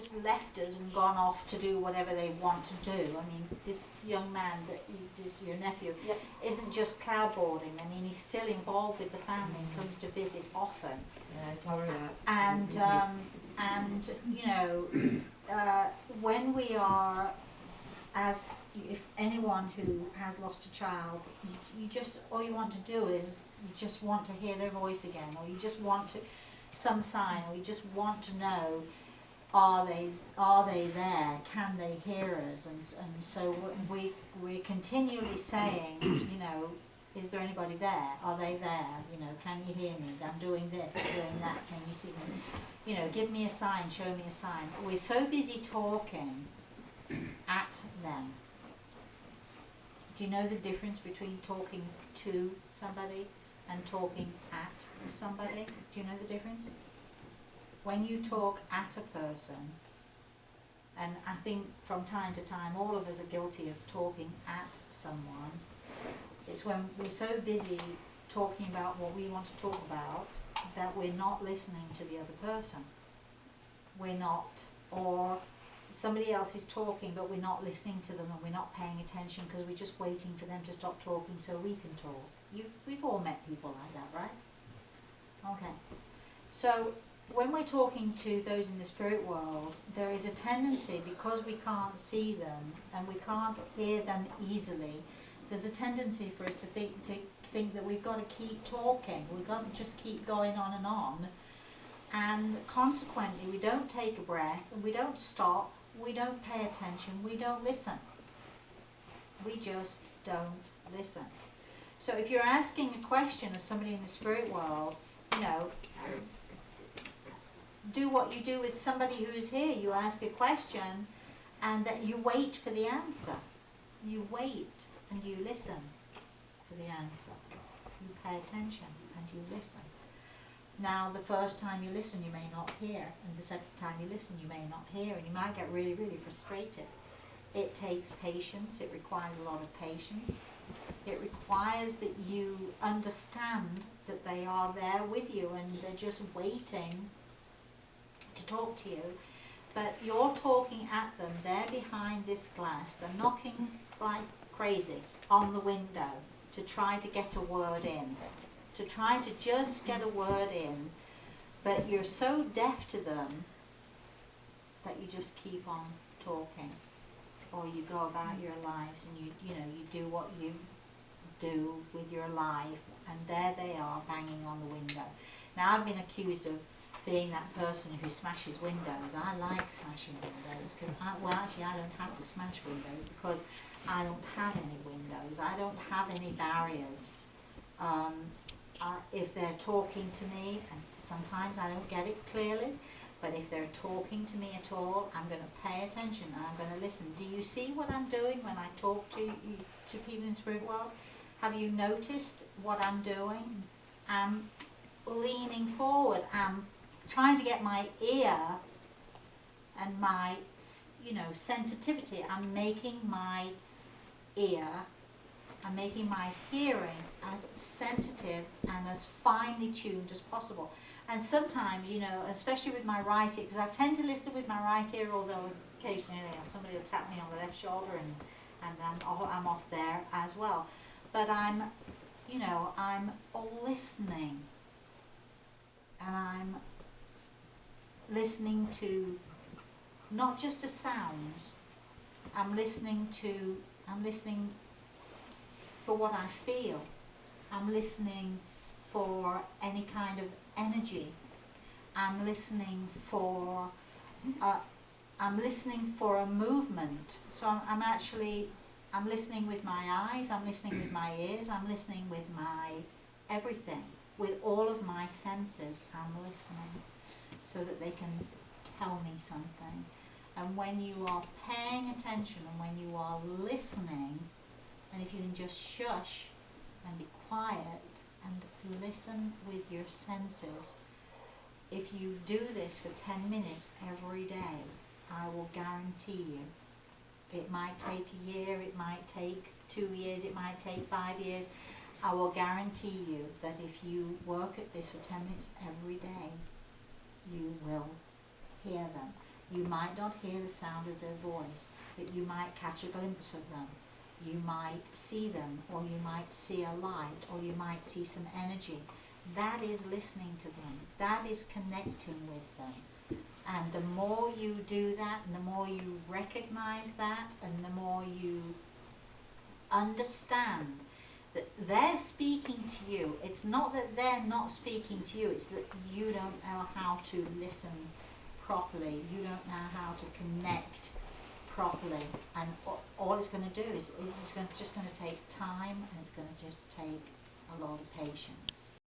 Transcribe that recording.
just left us and gone off to do whatever they want to do. I mean, this young man, your nephew, isn't just cloudboarding. I mean, he's still involved with the family and comes to visit often. Yeah, I told her that. And you know, when we are, as if anyone who has lost a child, you just, all you want to do is you just want to hear their voice again, or you just want to some sign, or you just want to know, are they there? Can they hear us? And so we're continually saying, you know, is there anybody there? Are they there? You know, can you hear me? I'm doing this, I'm doing that. Can you see me? You know, give me a sign, show me a sign. We're so busy talking at them. Do you know the difference between talking to somebody and talking at somebody? Do you know the difference? When you talk at a person, and I think from time to time all of us are guilty of talking at someone, it's when we're so busy talking about what we want to talk about that we're not listening to the other person. We're not, or somebody else is talking but we're not listening to them and we're not paying attention because we're just waiting for them to stop talking so we can talk. We've all met people like that, right? Okay. So when we're talking to those in the spirit world, there is a tendency, because we can't see them and we can't hear them easily, there's a tendency for us to think that we've got to keep talking, we've got to just keep going on, and consequently we don't take a breath, and we don't stop, we don't pay attention, we don't listen. We just don't listen. So if you're asking a question of somebody in the spirit world, you know, do what you do with somebody who's here. You ask a question and that you wait for the answer. You wait and you listen for the answer. You pay attention and you listen. Now, the first time you listen, you may not hear, and the second time you listen, you may not hear, and you might get really, really frustrated. It takes patience. It requires a lot of patience. It requires that you understand that they are there with you and they're just waiting to talk to you. But you're talking at them. They're behind this glass. They're knocking like crazy on the window to try to get a word in, to try to just get a word in. But you're so deaf to them that you just keep on talking, or you go about your lives and you do what you do with your life, and there they are banging on the window. Now, I've been accused of being that person who smashes windows. I like smashing windows because I don't have to smash windows because I don't have any windows. I don't have any barriers. If they're talking to me, and sometimes I don't get it clearly, but if they're talking to me at all, I'm going to pay attention and I'm going to listen. Do you see what I'm doing when I talk to people in the spirit world? Have you noticed what I'm doing? I'm leaning forward. I'm trying to get my ear and my, sensitivity. I'm making my ear, I'm making my hearing as sensitive and as finely tuned as possible. And sometimes, especially with my right ear, because I tend to listen with my right ear, although occasionally somebody will tap me on the left shoulder and I'm off there as well. But I'm listening, and I'm listening to not just to sounds. I'm listening for what I feel. I'm listening for any kind of energy. I'm listening for a movement. So I'm listening with my eyes, I'm listening with my ears, I'm listening with my everything, with all of my senses. I'm listening so that they can tell me something. And when you are paying attention and when you are listening, and if you can just shush and be quiet and listen with your senses, if you do this for 10 minutes every day, I will guarantee you, it might take a year, it might take 2 years, it might take 5 years. I will guarantee you that if you work at this for 10 minutes every day, you will hear them. You might not hear the sound of their voice, but you might catch a glimpse of them. You might see them, or you might see a light, or you might see some energy. That is listening to them. That is connecting with them. And the more you do that, and the more you recognize that, and the more you understand that they're speaking to you. It's not that they're not speaking to you, it's that you don't know how to listen properly. You don't know how to connect properly. And all it's going to do is it's just going to take time, and it's going to just take a lot of patience.